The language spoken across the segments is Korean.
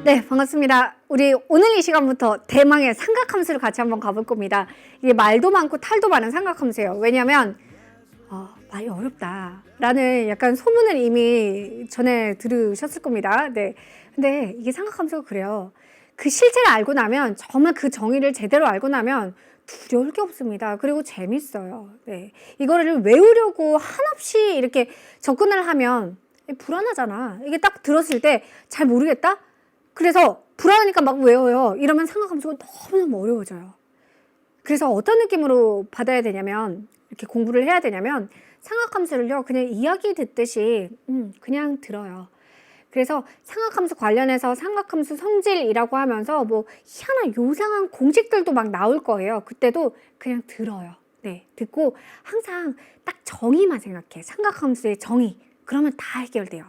네, 반갑습니다. 우리 오늘 이 시간부터 대망의 삼각함수를 같이 한번 가볼 겁니다. 이게 말도 많고 탈도 많은 삼각함수예요. 왜냐면 말이 어렵다 라는 약간 소문을 이미 전에 들으셨을 겁니다. 네, 근데 이게 삼각함수가 그래요. 그 실체를 알고 나면, 정말 그 정의를 제대로 알고 나면 두려울 게 없습니다. 그리고 재밌어요. 네, 이거를 외우려고 한없이 이렇게 접근을 하면 불안하잖아. 이게 딱 들었을 때 잘 모르겠다? 그래서 불안하니까 막 외워요. 이러면 삼각함수가 너무너무 어려워져요. 그래서 어떤 느낌으로 받아야 되냐면, 이렇게 공부를 해야 되냐면, 삼각함수를요 그냥 이야기 듣듯이 그냥 들어요. 그래서 삼각함수 관련해서 삼각함수 성질이라고 하면서 뭐 희한한 요상한 공식들도 막 나올 거예요. 그때도 그냥 들어요. 네, 듣고 항상 딱 정의만 생각해. 삼각함수의 정의. 그러면 다 해결돼요.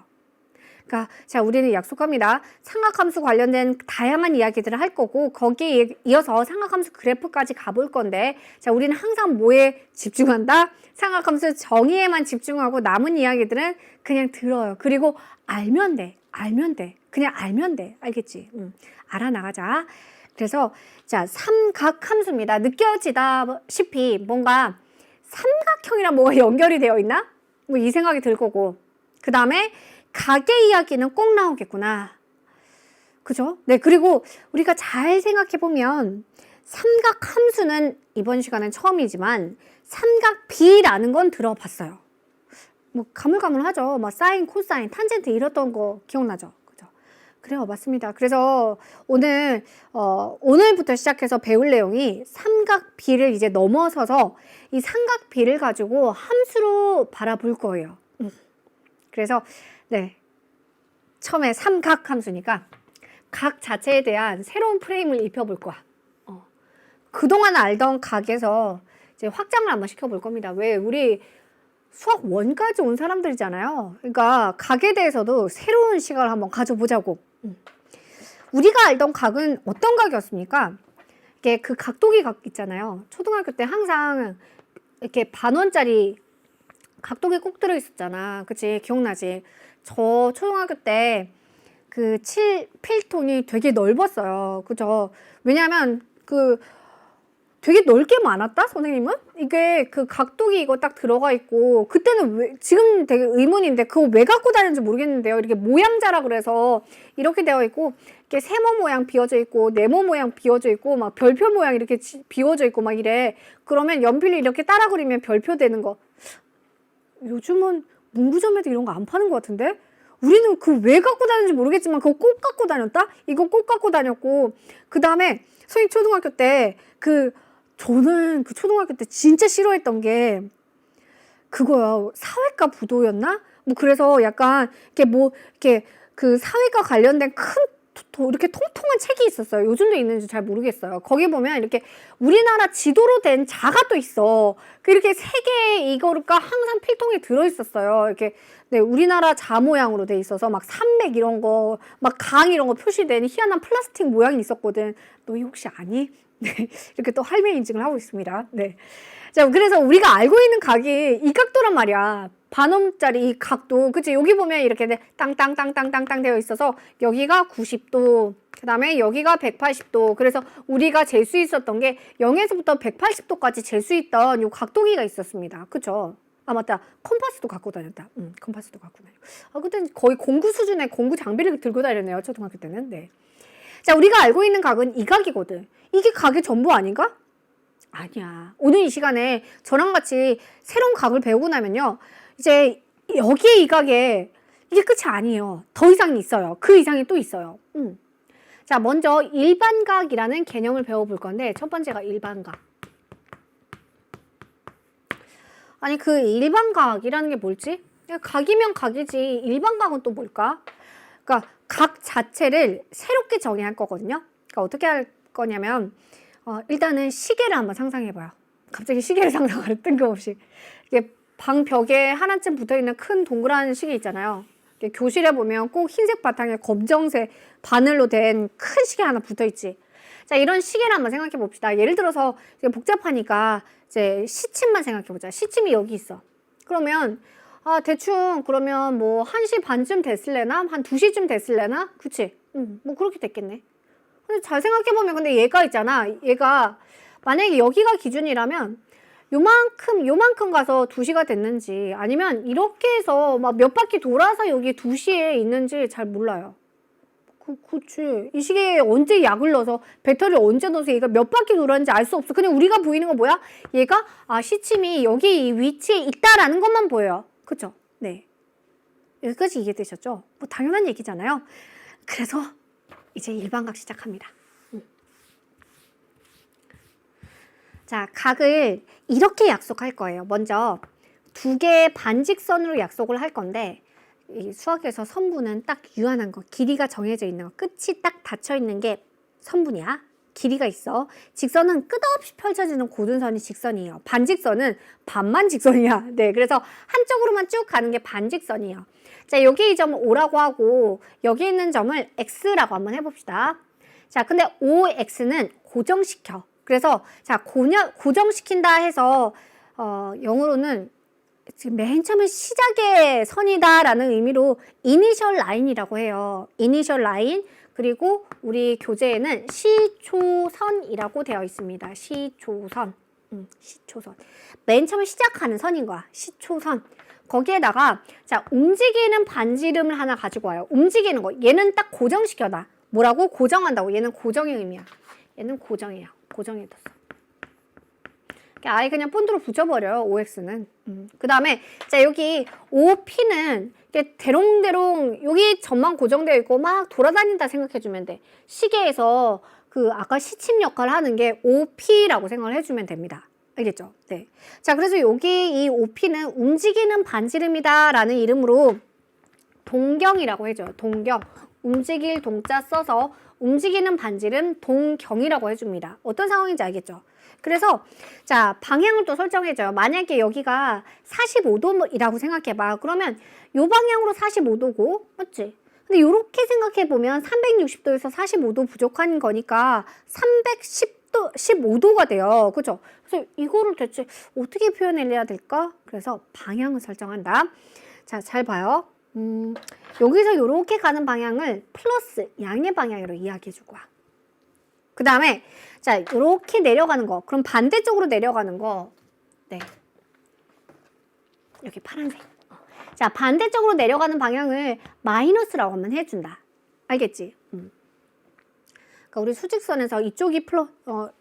그러니까 자, 우리는 약속합니다. 삼각함수 관련된 다양한 이야기들을 할 거고, 거기에 이어서 삼각함수 그래프까지 가볼 건데, 자, 우리는 항상 뭐에 집중한다? 삼각함수 정의에만 집중하고 남은 이야기들은 그냥 들어요. 그리고 알면 돼. 알면 돼. 그냥 알면 돼. 알겠지? 알아나가자. 그래서 자, 삼각함수입니다. 느껴지다시피 뭔가 삼각형이랑 뭐가 연결이 되어 있나? 뭐 이 생각이 들 거고, 그 다음에 각의 이야기는 꼭 나오겠구나. 그죠? 네, 그리고 우리가 잘 생각해보면 삼각함수는 이번 시간은 처음이지만 삼각비라는 건 들어봤어요. 뭐 가물가물하죠. 막 사인, 코사인, 탄젠트 이랬던 거 기억나죠? 그죠? 그래요, 맞습니다. 그래서 오늘부터 시작해서 배울 내용이 삼각비를 이제 넘어서서 이 삼각비를 가지고 함수로 바라볼 거예요. 그래서 네, 처음에 삼각함수니까 각 자체에 대한 새로운 프레임을 입혀볼 거야. 그동안 알던 각에서 이제 확장을 한번 시켜볼 겁니다. 왜? 우리 수학 1까지 온 사람들이잖아요. 그러니까 각에 대해서도 새로운 시각을 한번 가져보자고. 우리가 알던 각은 어떤 각이었습니까? 이게 그 각도기 각 있잖아요. 초등학교 때 항상 이렇게 반원짜리 각도기 꼭 들어있었잖아. 그치? 기억나지? 저 초등학교 때 그 필통이 되게 넓었어요. 그죠? 왜냐면 되게 넓게 많았다? 선생님은? 이게 그 각도기 이거 딱 들어가 있고, 그때는 지금 되게 의문인데 그거 왜 갖고 다니는지 모르겠는데요. 이렇게 모양자라 그래서 이렇게 되어 있고, 이렇게 세모 모양 비워져 있고, 네모 모양 비워져 있고, 막 별표 모양 이렇게 비워져 있고 막 이래. 그러면 연필로 이렇게 따라 그리면 별표 되는 거. 요즘은 문구점에도 이런 거 안 파는 것 같은데? 우리는 그 왜 갖고 다니는지 모르겠지만 그거 꼭 갖고 다녔다? 이거 꼭 갖고 다녔고, 그 다음에 선생님 초등학교 때 저는 그 초등학교 때 진짜 싫어했던 게 그거야. 사회과 부도였나? 뭐 그래서 약간 이렇게 그 사회과 관련된 큰 이렇게 통통한 책이 있었어요. 요즘도 있는지 잘 모르겠어요. 거기 보면 이렇게 우리나라 지도로 된 자가 또 있어. 이렇게 세 개의 이거가 항상 필통에 들어있었어요. 이렇게 네, 우리나라 자 모양으로 돼 있어서 막 산맥 이런 거, 막 강 이런 거 표시된 희한한 플라스틱 모양이 있었거든. 너희 혹시 아니? 네, 이렇게 또 할매 인증을 하고 있습니다. 네. 자, 그래서 우리가 알고 있는 각이 이 각도란 말이야. 반원짜리 이 각도. 그치? 여기 보면 이렇게 땅땅땅땅땅땅 되어 있어서 여기가 90도, 그 다음에 여기가 180도. 그래서 우리가 잴 수 있었던 게 0에서부터 180도까지 잴 수 있던 요 각도기가 있었습니다. 그쵸? 아, 맞다. 컴파스도 갖고 다녔다. 컴파스도 갖고 다녔고. 그때는 거의 공구 수준의 공구 장비를 들고 다녔네요. 초등학교 때는. 네. 자, 우리가 알고 있는 각은 이 각이거든. 이게 각의 전부 아닌가? 아니야. 오늘 이 시간에 저랑 같이 새로운 각을 배우고 나면요, 이제 여기에 이 각에 이게 끝이 아니에요. 더 이상이 있어요. 그 이상이 또 있어요. 자, 먼저 일반각이라는 개념을 배워볼 건데, 첫 번째가 일반각. 아니, 그 일반각이라는 게 뭘지? 각이면 각이지. 일반각은 또 뭘까? 그러니까 각 자체를 새롭게 정의할 거거든요. 그러니까 어떻게 할 거냐면, 일단은 시계를 한번 상상해봐요. 갑자기 시계를 상상하려 뜬금없이. 이게 방 벽에 하나쯤 붙어있는 큰 동그란 시계 있잖아요. 교실에 보면 꼭 흰색 바탕에 검정색 바늘로 된 큰 시계 하나 붙어있지. 자, 이런 시계를 한번 생각해 봅시다. 예를 들어서 복잡하니까 이제 시침만 생각해 보자. 시침이 여기 있어. 그러면 대충 그러면 뭐 1시 반쯤 됐을래나? 한 2시쯤 됐을래나? 그치? 뭐 그렇게 됐겠네. 근데 잘 생각해보면 근데 얘가 있잖아. 얘가 만약에 여기가 기준이라면 요만큼 가서 2시가 됐는지 아니면 이렇게 해서 막 몇 바퀴 돌아서 여기 2시에 있는지 잘 몰라요. 그치. 이 시계에 언제 약을 넣어서 배터리를 언제 넣어서 얘가 몇 바퀴 돌았는지 알 수 없어. 그냥 우리가 보이는 건 뭐야? 얘가 시침이 여기 이 위치에 있다라는 것만 보여요. 그쵸? 네. 여기까지 이해되셨죠? 뭐 당연한 얘기잖아요. 그래서 이제 일반각 시작합니다. 자, 각을 이렇게 약속할 거예요. 먼저 2개의 반직선으로 약속을 할 건데 이 수학에서 선분은 딱 유한한 거, 길이가 정해져 있는 거, 끝이 딱 닫혀 있는 게 선분이야. 길이가 있어. 직선은 끝없이 펼쳐지는 고든선이 직선이에요. 반직선은 반만 직선이야. 네, 그래서 한쪽으로만 쭉 가는 게 반직선이에요. 자, 여기 이 점을 O라고 하고 여기 있는 점을 X라고 한번 해봅시다. 자, 근데 OX는 고정시켜. 그래서 자, 고정시킨다 해서 영어로는 지금 맨 처음에 시작의 선이다라는 의미로 이니셜 라인이라고 해요. 이니셜 라인, 그리고 우리 교재에는 시초선이라고 되어 있습니다. 시초선. 시초선. 맨 처음에 시작하는 선인 거야. 시초선. 거기에다가 자, 움직이는 반지름을 하나 가지고 와요. 움직이는 거. 얘는 딱 고정시켜놔. 뭐라고? 고정한다고. 얘는 고정의 의미야. 얘는 고정이에요. 고정해뒀어. 아예 그냥 본드로 붙여버려요. OX는. 그 다음에 자, 여기 OP는 이렇게 대롱대롱 여기 점만 고정되어 있고 막 돌아다닌다 생각해주면 돼. 시계에서 그 아까 시침 역할을 하는 게 OP라고 생각을 해주면 됩니다. 알겠죠? 네. 자, 그래서 여기 이 OP는 움직이는 반지름이다 라는 이름으로 동경이라고 해줘요. 동경. 움직일 동자 써서 움직이는 반지름 동경이라고 해줍니다. 어떤 상황인지 알겠죠? 그래서 자, 방향을 또 설정해줘요. 만약에 여기가 45도이라고 생각해봐. 그러면 요 방향으로 45도고, 맞지? 근데 이렇게 생각해보면 360도에서 45도 부족한 거니까 310도, 15도가 돼요. 그죠? 그래서 이거를 대체 어떻게 표현해야 될까? 그래서 방향을 설정한다. 자, 잘 봐요. 여기서 이렇게 가는 방향을 플러스 양의 방향으로 이야기해주고 와. 그 다음에 자, 이렇게 내려가는 거. 그럼 반대쪽으로 내려가는 거. 네. 여기 파란색. 자, 반대쪽으로 내려가는 방향을 마이너스라고 한번 해준다. 알겠지? 그러니까 우리 수직선에서 이쪽이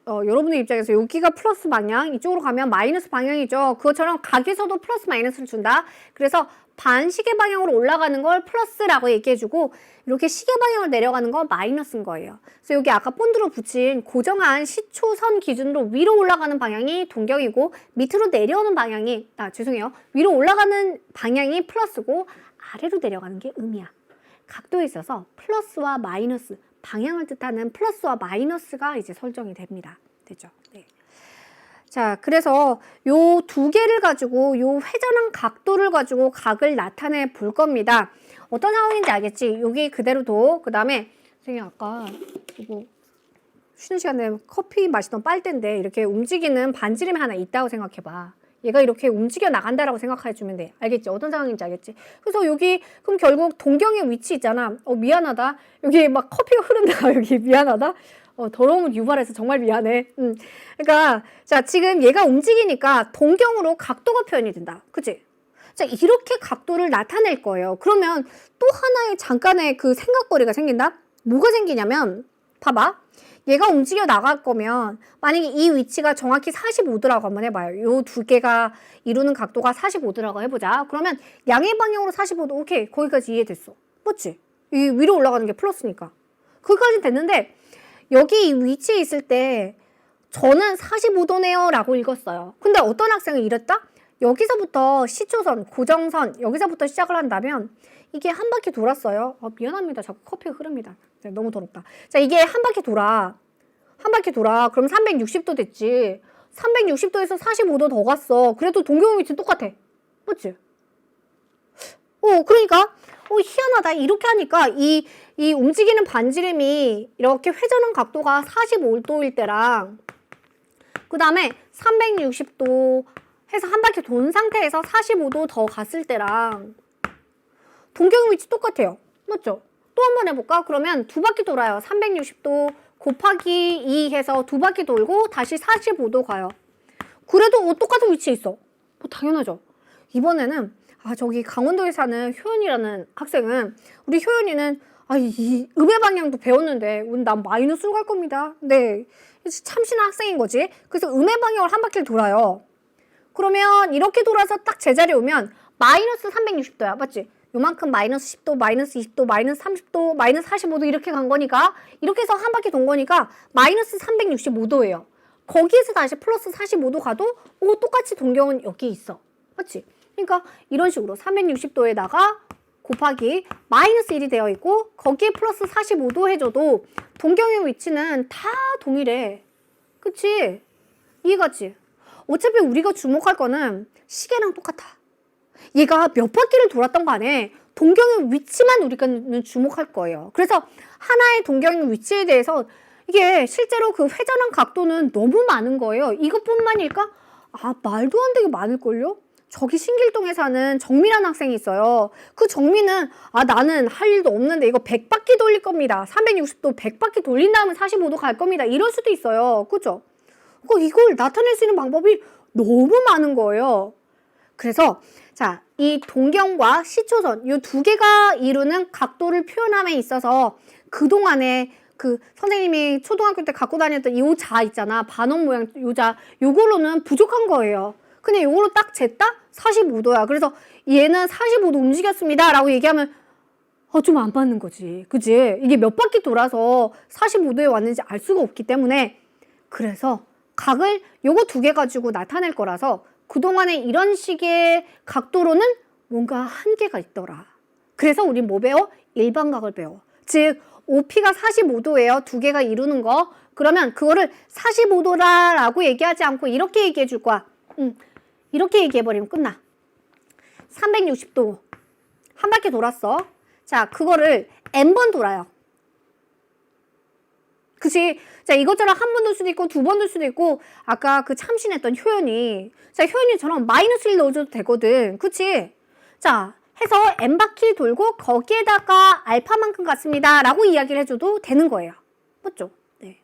여러분의 입장에서 여기가 플러스 방향, 이쪽으로 가면 마이너스 방향이죠. 그것처럼 각에서도 플러스 마이너스를 준다. 그래서 반시계 방향으로 올라가는 걸 플러스라고 얘기해주고 이렇게 시계 방향으로 내려가는 건 마이너스인 거예요. 그래서 여기 아까 본드로 붙인 고정한 시초선 기준으로 위로 올라가는 방향이 동경이고 밑으로 내려오는 방향이 죄송해요. 위로 올라가는 방향이 플러스고 아래로 내려가는 게 음이야. 각도에 있어서 플러스와 마이너스 방향을 뜻하는 플러스와 마이너스가 이제 설정이 됩니다. 됐죠? 네. 자, 그래서 요 2개를 가지고 요 회전한 각도를 가지고 각을 나타내 볼 겁니다. 어떤 상황인지 알겠지? 여기 그대로 둬. 그 다음에 선생님 아까 이거 쉬는 시간에 커피 마시던 빨대인데 이렇게 움직이는 반지름이 하나 있다고 생각해봐. 얘가 이렇게 움직여 나간다라고 생각해주면 돼. 알겠지? 어떤 상황인지 알겠지? 그래서 여기 그럼 결국 동경의 위치 있잖아. 미안하다. 여기 막 커피가 흐른다. 여기 미안하다. 더러움을 유발해서 정말 미안해. 그러니까 자, 지금 얘가 움직이니까 동경으로 각도가 표현이 된다. 그치? 자, 이렇게 각도를 나타낼 거예요. 그러면 또 하나의 잠깐의 그 생각거리가 생긴다? 뭐가 생기냐면 봐봐. 얘가 움직여 나갈 거면 만약에 이 위치가 정확히 45도라고 한번 해봐요. 요 2개가 이루는 각도가 45도라고 해보자. 그러면 양의 방향으로 45도. 오케이. 거기까지 이해됐어. 맞지? 이 위로 올라가는 게 플러스니까. 거기까지는 됐는데 여기 이 위치에 있을 때 저는 45도네요 라고 읽었어요. 근데 어떤 학생은 이랬다? 여기서부터 시초선, 고정선 여기서부터 시작을 한다면 이게 한 바퀴 돌았어요. 미안합니다. 자꾸 커피가 흐릅니다. 네, 너무 더럽다. 자, 이게 한 바퀴 돌아. 한 바퀴 돌아. 그럼 360도 됐지. 360도에서 45도 더 갔어. 그래도 동경 위치 똑같아. 맞지? 그러니까 희한하다. 이렇게 하니까 이 움직이는 반지름이 이렇게 회전한 각도가 45도일 때랑 그 다음에 360도 해서 한 바퀴 돈 상태에서 45도 더 갔을 때랑 동경 위치 똑같아요. 맞죠? 또 한 번 해볼까? 그러면 두 바퀴 돌아요. 360도 곱하기 2 해서 두 바퀴 돌고 다시 45도 가요. 그래도 똑같은 위치에 있어. 뭐 당연하죠. 이번에는 저기 강원도에 사는 효연이라는 학생은, 우리 효연이는 이 음의 방향도 배웠는데 난 마이너스로 갈 겁니다. 네, 참신한 학생인 거지. 그래서 음의 방향을 한 바퀴를 돌아요. 그러면 이렇게 돌아서 딱 제자리에 오면 마이너스 360도야. 맞지? 요만큼 마이너스 10도, 마이너스 20도, 마이너스 30도, 마이너스 45도 이렇게 간 거니까, 이렇게 해서 한 바퀴 돈 거니까 마이너스 365도예요. 거기에서 다시 플러스 45도 가도 똑같이 동경은 여기 있어. 맞지? 그러니까 이런 식으로 360도에다가 곱하기 마이너스 1이 되어 있고 거기에 플러스 45도 해줘도 동경의 위치는 다 동일해. 그치? 이해가지? 어차피 우리가 주목할 거는 시계랑 똑같아. 얘가 몇 바퀴를 돌았던 간에 동경의 위치만 우리가 주목할 거예요. 그래서 하나의 동경의 위치에 대해서 이게 실제로 그 회전한 각도는 너무 많은 거예요. 이것뿐만일까? 말도 안 되게 많을걸요? 저기 신길동에 사는 정미라는 학생이 있어요. 그 정미는 나는 할 일도 없는데 이거 100바퀴 돌릴 겁니다. 360도 100바퀴 돌린 다음에 45도 갈 겁니다. 이럴 수도 있어요. 그죠? 이걸 나타낼 수 있는 방법이 너무 많은 거예요. 그래서 자, 이 동경과 시초선 이 두 개가 이루는 각도를 표현함에 있어서 그동안에 그 선생님이 초등학교 때 갖고 다녔던 이 자 있잖아. 반원 모양 요 자. 요걸로는 부족한 거예요. 근데 요걸로 딱 쟀다? 45도야. 그래서 얘는 45도 움직였습니다. 라고 얘기하면 좀 안 맞는 거지. 그지? 이게 몇 바퀴 돌아서 45도에 왔는지 알 수가 없기 때문에, 그래서 각을 요거 두 개 가지고 나타낼 거라서 그동안에 이런 식의 각도로는 뭔가 한계가 있더라. 그래서 우린 뭐 배워? 일반각을 배워. 즉 OP가 45도예요. 두 개가 이루는 거. 그러면 그거를 45도라고 얘기하지 않고 이렇게 얘기해 줄 거야. 이렇게 얘기해버리면 끝나. 360도 한 바퀴 돌았어. 자, 그거를 n번 돌아요. 그치? 자, 이것처럼 한 번 돌 수도 있고 두 번 돌 수도 있고, 아까 그 참신했던 효연이, 자, 효연이처럼 마이너스 1 넣어줘도 되거든. 그치? 자, 해서 n바퀴 돌고 거기에다가 알파만큼 같습니다 라고 이야기를 해줘도 되는 거예요. 맞죠? 네.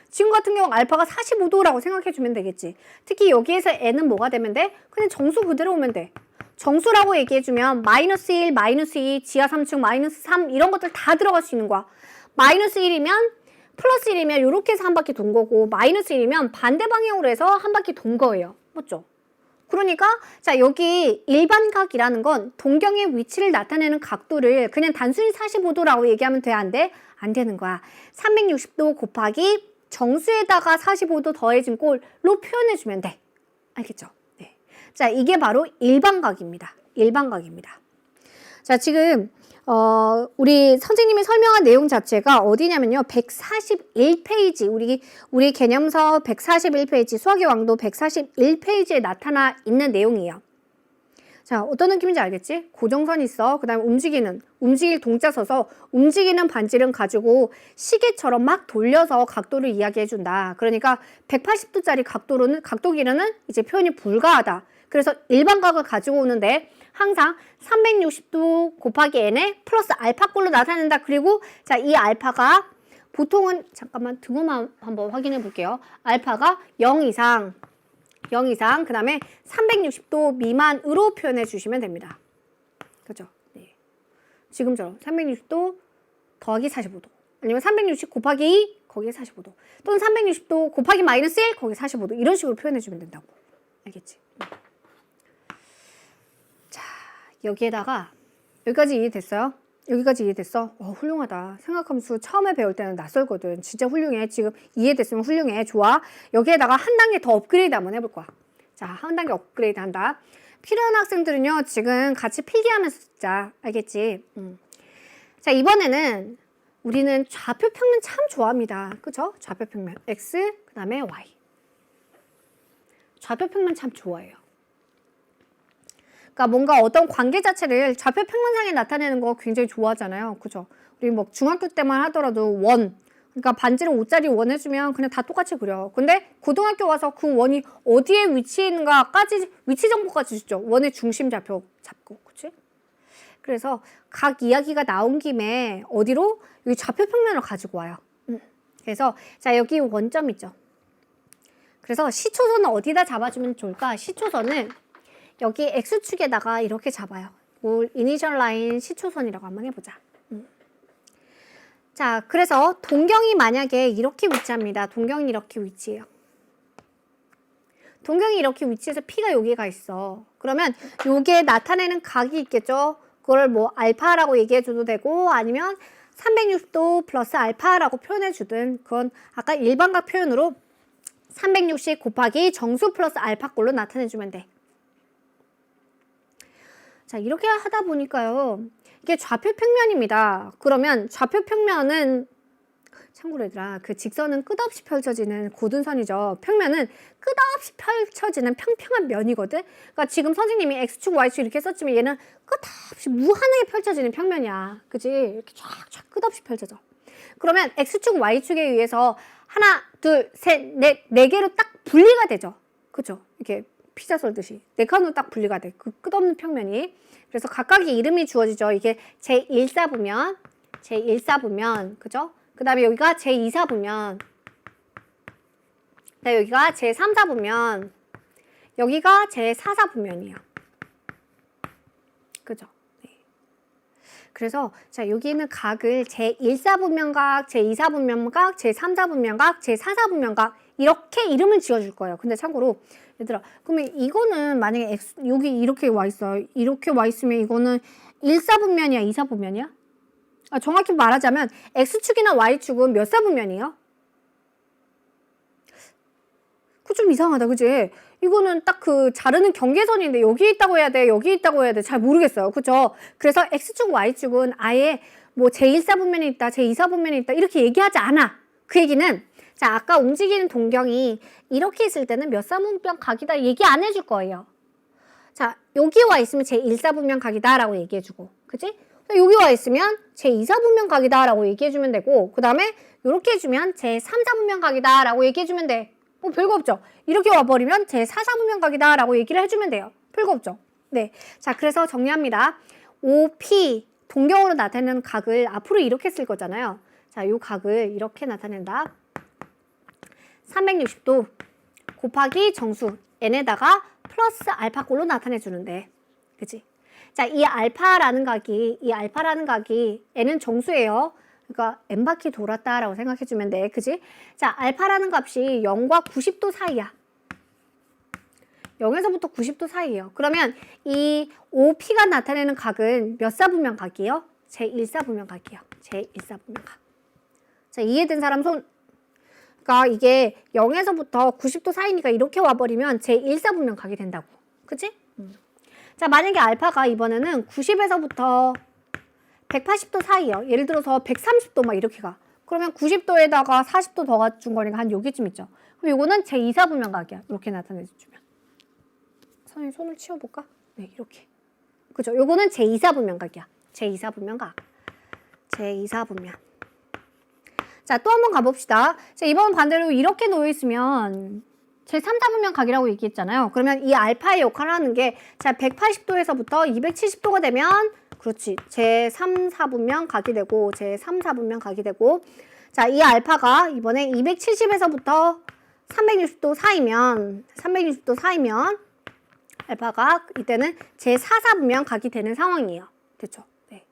지금 같은 경우 알파가 45도라고 생각해주면 되겠지. 특히 여기에서 n은 뭐가 되면 돼? 그냥 정수 그대로 오면 돼. 정수라고 얘기해주면 마이너스 1, 마이너스 2, 지하 3층, 마이너스 3 이런 것들 다 들어갈 수 있는 거야. 마이너스 1이면 플러스 1이면 이렇게 해서 한 바퀴 돈 거고, 마이너스 1이면 반대 방향으로 해서 한 바퀴 돈 거예요. 맞죠? 그러니까 자, 여기 일반각이라는 건 동경의 위치를 나타내는 각도를 그냥 단순히 45도라고 얘기하면 돼? 안 돼? 안 되는 거야. 360도 곱하기 정수에다가 45도 더해진 꼴로 표현해주면 돼. 알겠죠? 네. 자, 이게 바로 일반각입니다. 일반각입니다. 자, 지금 우리 선생님이 설명한 내용 자체가 어디냐면요. 141페이지, 우리 개념서 141페이지, 수학의 왕도 141페이지에 나타나 있는 내용이에요. 자, 어떤 느낌인지 알겠지? 고정선 있어. 그 다음에 움직일 동자 써서 움직이는 반지름 가지고 시계처럼 막 돌려서 각도를 이야기해준다. 그러니까 180도짜리 각도 길이는 이제 표현이 불가하다. 그래서 일반각을 가지고 오는데 항상 360도 곱하기 n에 플러스 알파꼴로 나타낸다. 그리고 자, 이 알파가 보통은, 잠깐만 등호만 한번 확인해 볼게요. 알파가 0 이상 그 다음에 360도 미만으로 표현해 주시면 됩니다. 그죠? 네. 지금처럼 360도 더하기 45도, 아니면 360 곱하기 2 거기에 45도, 또는 360도 곱하기 마이너스 1 거기에 45도, 이런 식으로 표현해 주면 된다고. 알겠지? 자, 여기에다가 여기까지 이해됐어요? 여기까지 이해됐어? 훌륭하다. 생각함수 처음에 배울 때는 낯설거든. 진짜 훌륭해. 지금 이해됐으면 훌륭해. 좋아. 여기에다가 한 단계 더 업그레이드 한번 해볼 거야. 자, 한 단계 업그레이드 한다. 필요한 학생들은요, 지금 같이 필기하면서 듣자. 알겠지? 자, 이번에는 우리는 좌표평면 참 좋아합니다. 그죠? 좌표평면. X, 그 다음에 Y. 좌표평면 참 좋아해요. 그러니까 뭔가 어떤 관계 자체를 좌표평면상에 나타내는 거 굉장히 좋아하잖아요. 그죠? 우리 뭐 중학교 때만 하더라도 원, 그러니까 반지름 5짜리 원 해주면 그냥 다 똑같이 그려. 근데 고등학교 와서 그 원이 어디에 위치해 있는가까지, 위치 정보까지 주죠. 원의 중심 좌표 잡고, 그치? 그래서 각 이야기가 나온 김에 어디로? 여기 좌표 평면을 가지고 와요. 그래서 자, 여기 원점이죠. 그래서 시초선을 어디다 잡아주면 좋을까? 시초선을 여기 X축에다가 이렇게 잡아요. 이니셜 라인 시초선이라고 한번 해보자. 자, 그래서 동경이 만약에 이렇게 위치합니다. 동경이 이렇게 위치해요. 동경이 이렇게 위치해서 P가 여기가 있어. 그러면 요게 나타내는 각이 있겠죠? 그걸 뭐 알파라고 얘기해줘도 되고 아니면 360도 플러스 알파라고 표현해주든 그건 아까 일반각 표현으로 360 곱하기 정수 플러스 알파꼴로 나타내주면 돼. 자, 이렇게 하다 보니까요. 이게 좌표 평면입니다. 그러면 좌표 평면은 참고로 얘들아, 그 직선은 끝없이 펼쳐지는 고등선이죠. 평면은 끝없이 펼쳐지는 평평한 면이거든. 그러니까 지금 선생님이 X축, Y축 이렇게 썼지만 얘는 끝없이 무한하게 펼쳐지는 평면이야. 그지? 이렇게 쫙쫙 끝없이 펼쳐져. 그러면 X축, Y축에 의해서 하나, 둘, 셋, 넷, 네 개로 딱 분리가 되죠. 그죠? 이렇게 피자 썰듯이. 네 칸으로 딱 분리가 돼. 그 끝없는 평면이. 그래서 각각의 이름이 주어지죠. 이게 제1사부면, 제1사부면, 그죠? 그 다음에 여기가 제2사부면, 그 다음에 여기가 제3사부면, 여기가 제4사부면이에요. 그죠? 네. 그래서 자, 여기는 각을 제1사분면각, 제2사분면각, 제3사분면각, 제4사분면각 이렇게 이름을 지어줄 거예요. 근데 참고로 얘들아, 그러면 이거는 만약에 여기 이렇게 와 있어. 이렇게 와 있으면 이거는 1사분면이야, 2사분면이야? 아, 정확히 말하자면 X축이나 Y축은 몇 사분면이에요? 그거 좀 이상하다, 그지? 이거는 딱 그 자르는 경계선인데 여기 있다고 해야 돼, 여기 있다고 해야 돼. 잘 모르겠어요. 그죠? 그래서 X축, Y축은 아예 뭐 제1사분면이 있다, 제2사분면이 있다 이렇게 얘기하지 않아. 그 얘기는 자, 아까 움직이는 동경이 이렇게 있을 때는 몇 사분면 각이다 얘기 안 해줄 거예요. 자, 여기 와 있으면 제1사분면 각이다 라고 얘기해주고, 그지? 여기 와 있으면 제2사분면 각이다 라고 얘기해주면 되고, 그 다음에 이렇게 해주면 제3사분면 각이다 라고 얘기해주면 돼. 뭐 별거 없죠? 이렇게 와버리면 제4사분면 각이다 라고 얘기를 해주면 돼요. 별거 없죠? 네. 자, 그래서 정리합니다. OP, 동경으로 나타내는 각을 앞으로 이렇게 쓸 거잖아요. 자, 요 각을 이렇게 나타낸다. 360도 곱하기 정수 n에다가 플러스 알파꼴로 나타내주는데, 그치? 자, 이 알파라는 각이 n은 정수예요. 그러니까 n바퀴 돌았다라고 생각해주면 돼, 그치? 자, 알파라는 값이 0과 90도 사이야. 0에서부터 90도 사이예요. 그러면 이 OP가 나타내는 각은 몇 사분면 각이에요? 제1사분면 각이에요. 제1사분면 각. 자, 이해된 사람 손. 그러니까 이게 0에서부터 90도 사이니까 이렇게 와버리면 제1사분면 각이 된다고. 그치? 자, 만약에 알파가 이번에는 90에서부터 180도 사이요. 예를 들어서 130도 막 이렇게 가. 그러면 90도에다가 40도 더 갖춘 거니까 한 여기쯤 있죠. 그럼 이거는 제2사분면 각이야. 이렇게 나타내주면. 선생님 손을 치워볼까? 네, 이렇게. 그죠? 요거는 제2사분면 각이야. 제2사분면 각. 제2사분면. 자, 또 한 번 가봅시다. 자, 이번 반대로 이렇게 놓여있으면 제3사분면 각이라고 얘기했잖아요. 그러면 이 알파의 역할을 하는 게 자, 180도에서부터 270도가 되면 그렇지. 제3사분면 각이 되고 제3사분면 각이 되고 자, 이 알파가 이번에 270에서부터 360도 사이면 알파가 이때는 제4사분면 각이 되는 상황이에요. 됐죠? 네.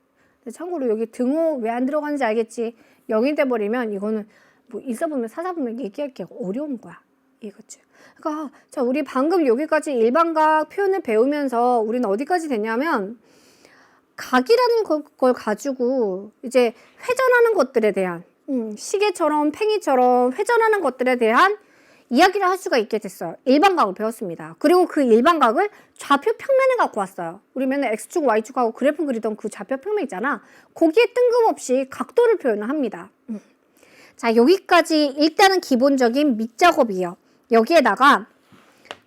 참고로 여기 등호 왜 안 들어가는지 알겠지? 0이 돼버리면 이거는 뭐 1사분면, 4사분면 얘기하기 어려운 거야. 이거지. 그러니까 자, 우리 방금 여기까지 일반각 표현을 배우면서 우리는 어디까지 됐냐면 각이라는 걸 가지고 이제 회전하는 것들에 대한 시계처럼 팽이처럼 회전하는 것들에 대한 이야기를 할 수가 있게 됐어요. 일반각을 배웠습니다. 그리고 그 일반각을 좌표 평면에 갖고 왔어요. 우리 맨날 X축, Y축하고 그래프 그리던 그 좌표 평면 있잖아. 거기에 뜬금없이 각도를 표현을 합니다. 자, 여기까지 일단은 기본적인 밑작업이에요. 여기에다가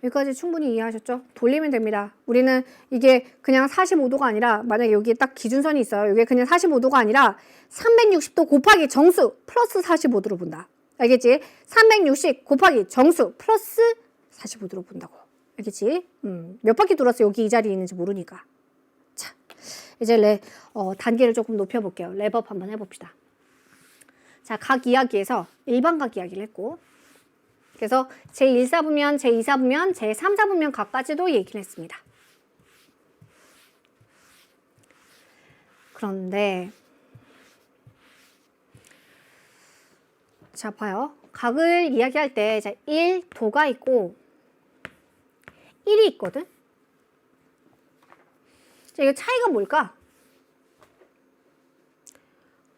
여기까지 충분히 이해하셨죠? 돌리면 됩니다. 우리는 이게 그냥 45도가 아니라 만약에 여기에 딱 기준선이 있어요. 이게 그냥 45도가 아니라 360도 곱하기 정수 플러스 45도로 본다. 알겠지? 360 곱하기 정수 플러스 45도로 본다고. 알겠지? 몇 바퀴 돌았어? 여기 이 자리에 있는지 모르니까. 자, 이제 단계를 조금 높여볼게요. 랩업 한번 해봅시다. 자, 각 이야기에서 일반각 이야기를 했고, 그래서 제1사부면, 제2사부면, 제3사부면 각까지도 얘기를 했습니다. 그런데 자, 봐요. 각을 이야기할 때 1, 도가 있고 1이 있거든? 자, 이거 차이가 뭘까?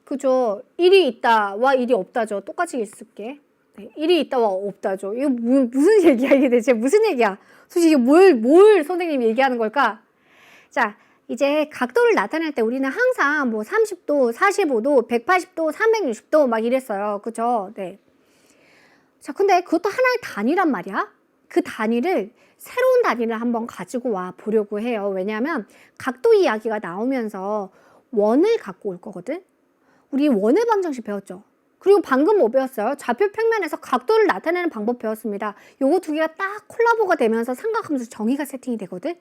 그죠? 1이 있다와 1이 없다죠. 똑같이 읽을게. 네, 1이 있다와 없다죠. 이거 무슨 얘기야? 이게 대체 무슨 얘기야? 솔직히 뭘 선생님이 얘기하는 걸까? 자, 이제 각도를 나타낼 때 우리는 항상 뭐 30도, 45도, 180도, 360도 막 이랬어요. 그죠? 네. 자, 근데 그것도 하나의 단위란 말이야. 그 단위를 새로운 단위를 한번 가지고 와 보려고 해요. 왜냐하면 각도 이야기가 나오면서 원을 갖고 올 거거든. 우리 원의 방정식 배웠죠. 그리고 방금 뭐 배웠어요? 좌표 평면에서 각도를 나타내는 방법 배웠습니다. 요거 두 개가 딱 콜라보가 되면서 삼각함수 정의가 세팅이 되거든.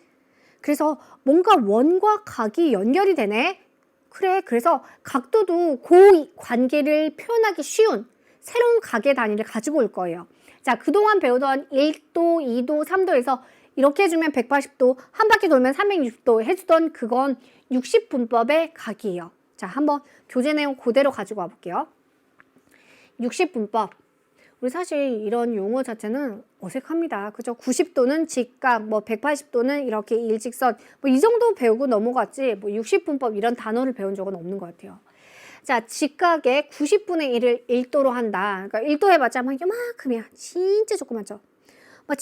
그래서 뭔가 원과 각이 연결이 되네. 그래, 그래서 각도도 그 관계를 표현하기 쉬운 새로운 각의 단위를 가지고 올 거예요. 자, 그동안 배우던 1도, 2도, 3도에서 이렇게 해주면 180도, 한 바퀴 돌면 360도 해주던 그건 60분법의 각이에요. 자, 한번 교재 내용 그대로 가지고 와볼게요. 60분법. 우리 사실 이런 용어 자체는 어색합니다. 그죠? 90도는 직각, 뭐 180도는 이렇게 일직선, 뭐 이 정도 배우고 넘어갔지, 뭐 60분법 이런 단어를 배운 적은 없는 것 같아요. 자, 직각의 90분의 1을 1도로 한다. 그러니까 1도 해봤자 막 이만큼이야. 진짜 조그맣죠? 막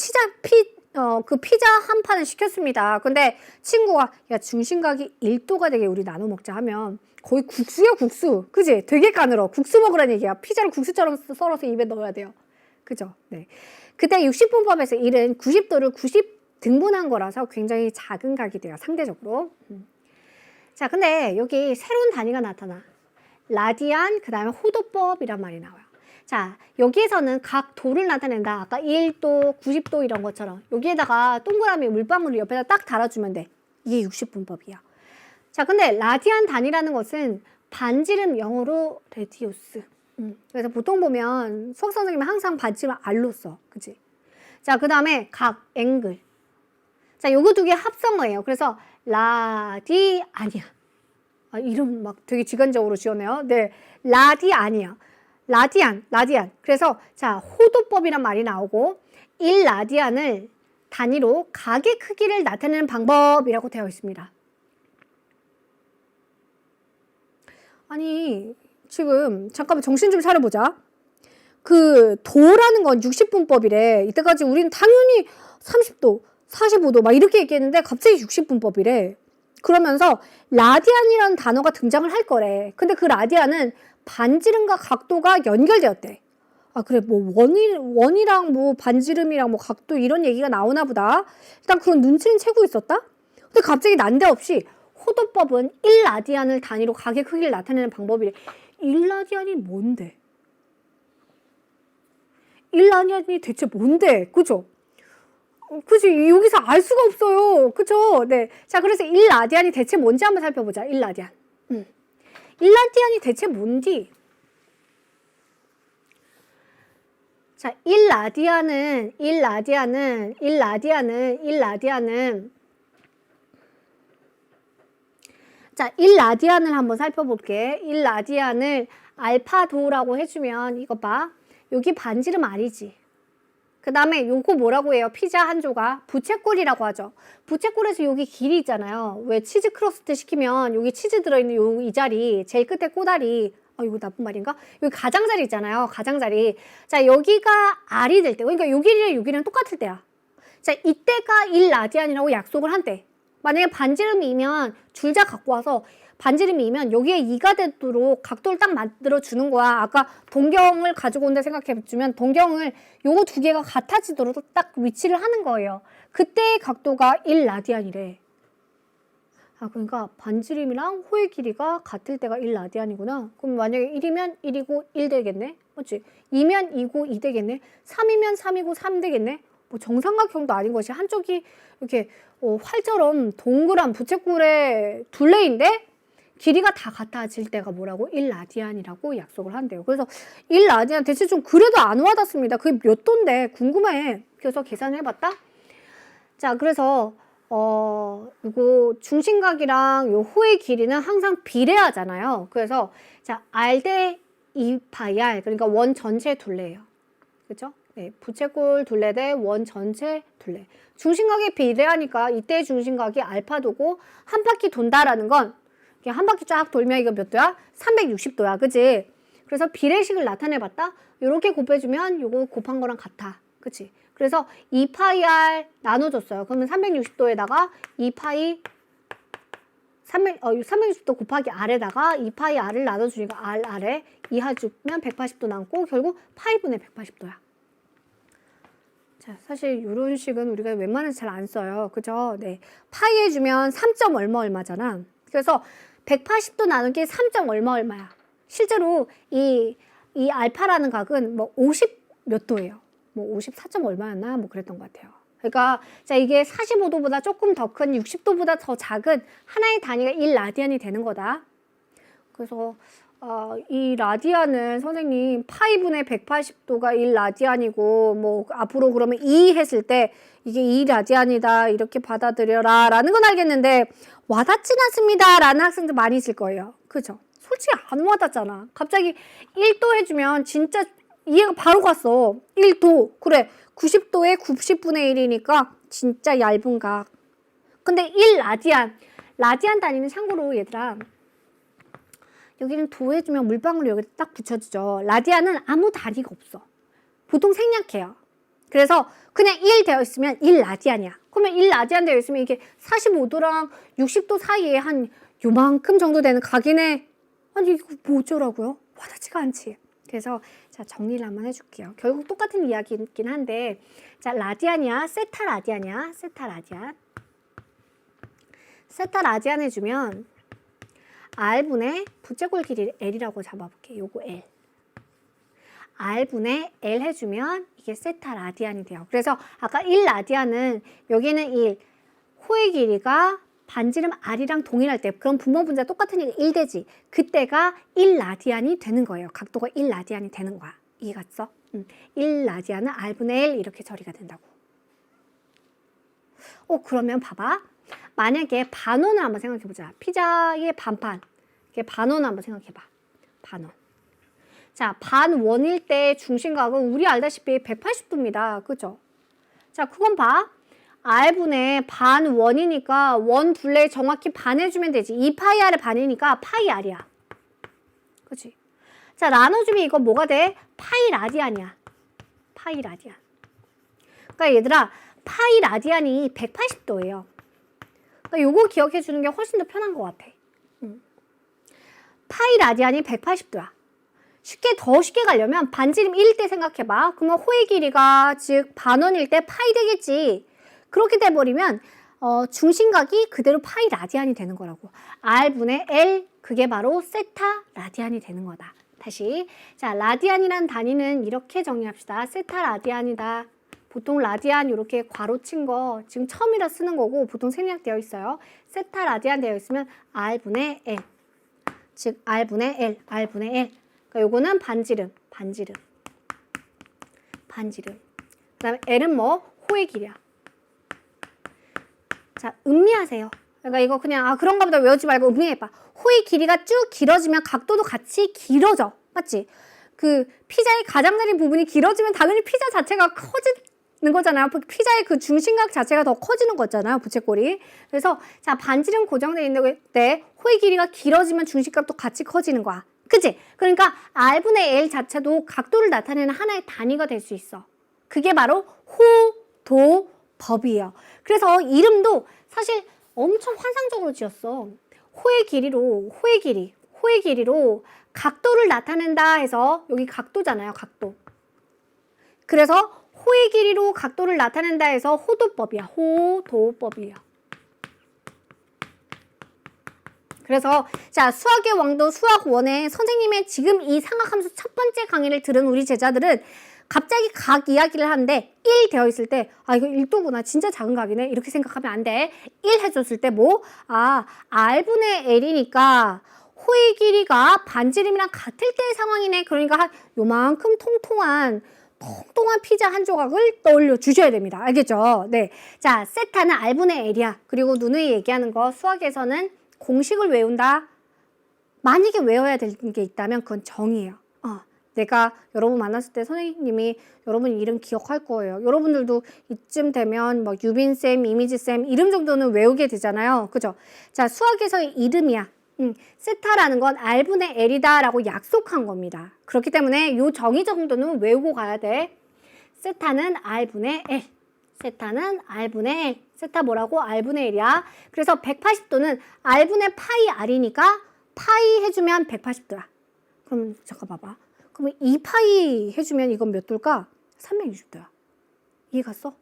그 피자 한 판을 시켰습니다. 근데 친구가, 야, 중심각이 1도가 되게 우리 나눠 먹자 하면 거의 국수야, 국수. 그지? 되게 까늘어. 국수 먹으라는 얘기야. 피자를 국수처럼 썰어서 입에 넣어야 돼요. 그죠? 네. 그때 60분법에서 1은 90도를 90등분한 거라서 굉장히 작은 각이 돼요. 상대적으로. 자, 근데 여기 새로운 단위가 나타나. 라디안, 그 다음에 호도법이란 말이 나와요. 자, 여기에서는 각 도를 나타낸다. 아까 1도, 90도 이런 것처럼 여기에다가 동그라미 물방울을 옆에다 딱 달아주면 돼. 이게 60분법이야. 자, 근데 라디안 단위라는 것은 반지름 영어로 레디우스. 그래서 보통 보면 수학 선생님이 항상 반지름 R로 써. 그치? 자, 그 다음에 각, 앵글. 자, 요거 두 개 합성어예요. 그래서 라디안이야. 아, 이름 막 되게 직관적으로 지었네요. 네, 라디안이야. 라디안. 그래서 자, 호도법이란 말이 나오고 1라디안을 단위로 각의 크기를 나타내는 방법이라고 되어 있습니다. 아니, 지금 잠깐만 정신 좀 차려보자. 그 도라는 건 60분법이래. 이때까지 우리는 당연히 30도, 45도 막 이렇게 얘기했는데 갑자기 60분법이래. 그러면서 라디안이라는 단어가 등장을 할 거래. 근데 그 라디안은 반지름과 각도가 연결되었대. 아, 그래, 뭐 원이랑 뭐 반지름이랑 뭐 각도 이런 얘기가 나오나 보다. 일단 그런 눈치는 채고 있었다. 근데 갑자기 난데없이 호도법은 1라디안을 단위로 각의 크기를 나타내는 방법이래. 1라디안이 뭔데? 1라디안이 대체 뭔데? 그죠? 그치, 여기서 알 수가 없어요. 그쵸? 네. 자, 그래서 1라디안이 대체 뭔지 한번 살펴보자. 1라디안. 1라디안이 대체 뭔지? 자, 1라디안은 자, 1라디안을 한번 살펴볼게. 1라디안을 알파도라고 해주면 이거 봐. 여기 반지름 R이지. 그 다음에 요거 뭐라고 해요? 피자 한 조각. 부채꼴이라고 하죠. 부채꼴에서 여기 길이 있잖아요. 왜 치즈 크러스트 시키면 여기 치즈 들어있는 요 이 자리, 제일 끝에 꼬다리. 이거 나쁜 말인가? 여기 가장자리 있잖아요. 가장자리. 자, 여기가 R이 될 때. 그러니까 여기랑 여기는 똑같을 때야. 자, 이때가 1라디안이라고 약속을 한대. 만약에 반지름이면 줄자 갖고 와서 반지름이면 여기에 2가 되도록 각도를 딱 만들어 주는 거야. 아까 동경을 가지고 온다 생각해 주면 동경을 요거 두 개가 같아지도록 딱 위치를 하는 거예요. 그때의 각도가 1라디안이래. 아, 그러니까 반지름이랑 호의 길이가 같을 때가 1라디안이구나. 그럼 만약에 1이면 1이고 1 되겠네. 맞지? 2면 2고 2 되겠네. 3이면 3이고 3 되겠네. 뭐 정삼각형도 아닌 것이 한쪽이 이렇게 활처럼 동그란 부채꼴의 둘레인데 길이가 다 같아질 때가 뭐라고? 1라디안이라고 약속을 한대요. 그래서 1라디안 대체 좀 그래도 안 와닿습니다. 그게 몇 도인데 궁금해. 그래서 계산을 해봤다. 자, 그래서 이거 중심각이랑 요 호의 길이는 항상 비례하잖아요. 그래서 자, R 대 2파이 R, 그러니까 원 전체 둘레예요. 그죠? 네, 부채꼴 둘레 대 원 전체 둘레. 중심각에 비례하니까 이때의 중심각이 알파도고 한 바퀴 돈다라는 건 한 바퀴 쫙 돌면 이거 몇 도야? 360도야. 그치? 그래서 비례식을 나타내봤다? 요렇게 곱해주면 요거 곱한 거랑 같아. 그치? 그래서 2파이 R 나눠줬어요. 그러면 360도에다가 2파이 360도 곱하기 R에다가 2파이 R을 나눠주니까 R 아래 2 해주면 180도 남고 결국 파이분의 180도야. 자, 사실 이런 식은 우리가 웬만해서 잘 안 써요. 그죠? 네. 파이 해주면 3점 얼마잖아. 그래서 180도 나누기 3점 얼마야. 실제로 이 알파라는 각은 뭐 50 몇 도예요. 뭐 54점 얼마였나? 뭐 그랬던 것 같아요. 그러니까 자, 이게 45도보다 조금 더 큰 60도보다 더 작은 하나의 단위가 1라디안이 되는 거다. 그래서 이 라디안은 선생님 파이분의 180도가 1라디안이고 뭐 앞으로 그러면 2 했을 때 이게 2라디안이다 이렇게 받아들여라 라는 건 알겠는데 와닿진 않습니다 라는 학생들 많이 있을 거예요. 그죠? 솔직히 안 와닿잖아. 갑자기 1도 해주면 진짜 이해가 바로 갔어. 1도. 그래. 90도에 90분의 1이니까 진짜 얇은 각. 근데 1라디안. 라디안 단위는 참고로 얘들아. 여기는 도 해주면 물방울이 여기 딱 붙여주죠. 라디안은 아무 단위가 없어. 보통 생략해요. 그래서 그냥 1 되어 있으면 1라디안이야. 그러면 1라디안 되어 있으면 이게 45도랑 60도 사이에 한 요만큼 정도 되는 각이네. 아니 이거 뭐 어쩌라고요? 와닿지가 않지. 그래서 자, 정리를 한번 해줄게요. 결국 똑같은 이야기이긴 한데 자, 라디안이야? 세타 라디안이야? 세타 라디안. 세타 라디안 해주면 R분의 부채꼴 길이 L이라고 잡아볼게. 요거 L. R분의 L 해주면 이게 세타 라디안이 돼요. 그래서 아까 1라디안은 여기는 1, 호의 길이가 반지름 R이랑 동일할 때 그럼 분모 분자 똑같으니까 1되지. 그때가 1라디안이 되는 거예요. 각도가 1라디안이 되는 거야. 이해갔어? 1라디안은 R분의 L 이렇게 처리가 된다고. 그러면 봐봐. 만약에 반원을 한번 생각해보자. 피자의 반판. 이게 반원을 한번 생각해봐. 반원. 자, 반원일 때 중심각은 우리 알다시피 180도입니다. 그죠? 자, 그건 봐. R분의 반원이니까 원 둘레 정확히 반해주면 되지. 2파이 R의 반이니까 파이 R이야. 그치? 자, 나눠주면 이거 뭐가 돼? 파이 라디안이야. 파이 라디안. 그러니까 얘들아, 파이 라디안이 180도예요. 그러니까 요거 기억해 주는 게 훨씬 더 편한 것 같아. 파이 라디안이 180도야. 더 쉽게 가려면 반지름 1일 때 생각해봐. 그러면 호의 길이가 즉 반원일 때 파이 되겠지. 그렇게 돼버리면 중심각이 그대로 파이 라디안이 되는 거라고. R분의 L 그게 바로 세타 라디안이 되는 거다. 다시 자, 라디안이란 단위는 이렇게 정리합시다. 세타 라디안이다. 보통 라디안 이렇게 괄호 친 거 지금 처음이라 쓰는 거고 보통 생략되어 있어요. 세타 라디안 되어 있으면 R분의 L 즉 R분의 L, R분의 L. 그러니까 요거는 반지름. 그 다음에 L은 뭐? 호의 길이야. 자, 음미하세요. 그러니까 이거 그냥 그런가 보다 외우지 말고 음미해봐. 호의 길이가 쭉 길어지면 각도도 같이 길어져. 맞지? 그 피자의 가장자리 부분이 길어지면 당연히 피자 자체가 커지는 거잖아요. 피자의 그 중심각 자체가 더 커지는 거잖아요. 부채꼴이. 그래서 자, 반지름 고정되어 있는데 호의 길이가 길어지면 중심각도 같이 커지는 거야. 그치? 그러니까 R분의 L 자체도 각도를 나타내는 하나의 단위가 될 수 있어. 그게 바로 호도법이에요. 그래서 이름도 사실 엄청 환상적으로 지었어. 호의 길이로 각도를 나타낸다 해서 여기 각도잖아요. 각도. 그래서 호의 길이로 각도를 나타낸다 해서 호도법이야. 호도법이에요. 그래서 자, 수학의 왕도 수학 1에 선생님의 지금 이 삼각함수 첫 번째 강의를 들은 우리 제자들은 갑자기 각 이야기를 하는데 1 되어 있을 때 아 이거 1도구나 진짜 작은 각이네 이렇게 생각하면 안 돼. 1 해줬을 때 뭐? 아 R분의 L이니까 호의 길이가 반지름이랑 같을 때의 상황이네. 그러니까 한 요만큼 통통한 피자 한 조각을 떠올려 주셔야 됩니다. 알겠죠? 네. 자, 세타는 R분의 L이야. 그리고 누누이 얘기하는 거 수학에서는 공식을 외운다. 만약에 외워야 될 게 있다면 그건 정이에요. 내가 여러분 만났을 때 선생님이 여러분 이름 기억할 거예요. 여러분들도 이쯤 되면 뭐 유빈쌤, 이미지쌤 이름 정도는 외우게 되잖아요. 그죠? 자, 수학에서의 이름이야. 세타라는 건 R분의 L이다 라고 약속한 겁니다. 그렇기 때문에 요 정의 정도는 외우고 가야 돼. 세타는 R분의 L. 세타는 R분의 L. 세타 뭐라고? R분의 L이야. 그래서 180도는 R분의 파이 R이니까 파이 해주면 180도야. 그럼 잠깐 봐봐. 그러면 2파이 해주면 이건 몇 도일까? 360도야. 이해 갔어?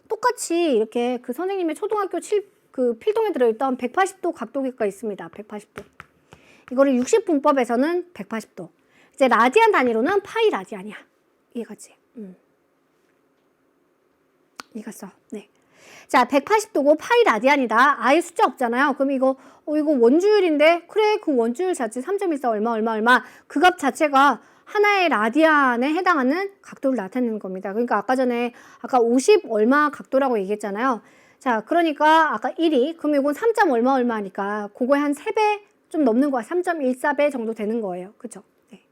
똑같이 이렇게 그 선생님의 초등학교 그 필동에 들어있던 180도 각도기가 있습니다. 180도. 이거를 60분법에서는 180도. 이제 라디안 단위로는 파이 라디안이야. 이해 갔지? 이해 갔어? 네. 자, 180도고 파이 라디안이다. 아예 숫자 없잖아요. 그럼 이거 원주율인데 그래 그 원주율 자체 3.14 얼마 그 값 자체가 하나의 라디안에 해당하는 각도를 나타내는 겁니다. 그러니까 아까 50 얼마 각도라고 얘기했잖아요. 자, 그러니까 아까 1이 그럼 이건 3. 얼마니까 그거에 한 3배 좀 넘는 거야. 3.14배 정도 되는 거예요. 그죠? 네.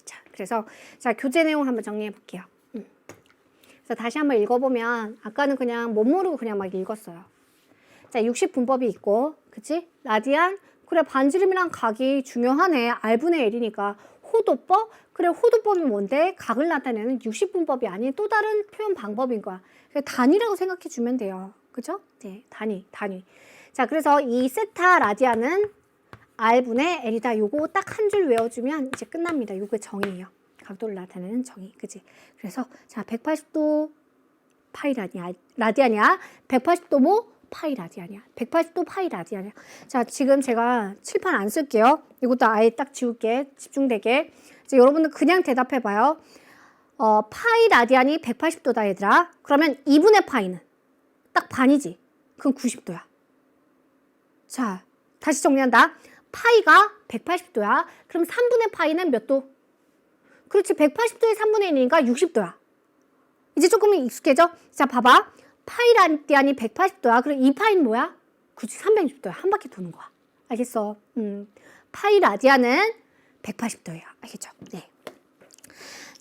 자, 그래서 자, 교재 내용 한번 정리해 볼게요. 그래서 다시 한번 읽어보면 아까는 그냥 못 모르고 그냥 막 읽었어요. 자, 60분법이 있고, 그치? 라디안? 그래, 반지름이랑 각이 중요하네. R분의 L이니까. 호도법? 그래, 호도법이 뭔데? 각을 나타내는 60분법이 아닌 또 다른 표현 방법인 거야. 단위라고 생각해 주면 돼요. 그죠? 네, 단위. 자, 그래서 이 세타 라디안은 R분의 L이다. 요거 딱 한 줄 외워주면 이제 끝납니다. 요게 정의예요. 각도를 나타내는 정의. 그치? 그래서, 자, 180도 파이 라디안이야. 180도 뭐? 파이 라디안이야. 180도 파이 라디안이야. 자, 지금 제가 칠판 안 쓸게요. 이것도 아예 딱 지울게. 집중되게. 이제 여러분들 그냥 대답해봐요. 파이 라디안이 180도다 얘들아. 그러면 2분의 파이는 딱 반이지. 그럼 90도야. 자, 다시 정리한다. 파이가 180도야. 그럼 3분의 파이는 몇 도? 그렇지. 180도의 3분의 1이니까 60도야. 이제 조금 익숙해져? 자, 봐봐. 파이 라디안이 180도야. 그럼 이 파이는 뭐야? 그렇지. 360도야. 한 바퀴 도는 거야. 알겠어? 파이 라디안은 180도예요. 알겠죠? 네.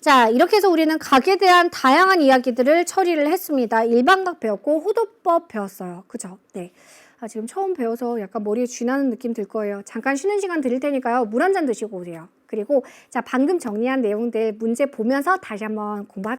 자, 이렇게 해서 우리는 각에 대한 다양한 이야기들을 처리를 했습니다. 일반각 배웠고 호도법 배웠어요. 그죠? 네. 지금 처음 배워서 약간 머리에 쥐나는 느낌 들 거예요. 잠깐 쉬는 시간 드릴 테니까요. 물 한 잔 드시고 오세요. 그리고 자, 방금 정리한 내용들 문제 보면서 다시 한번 공부할게요.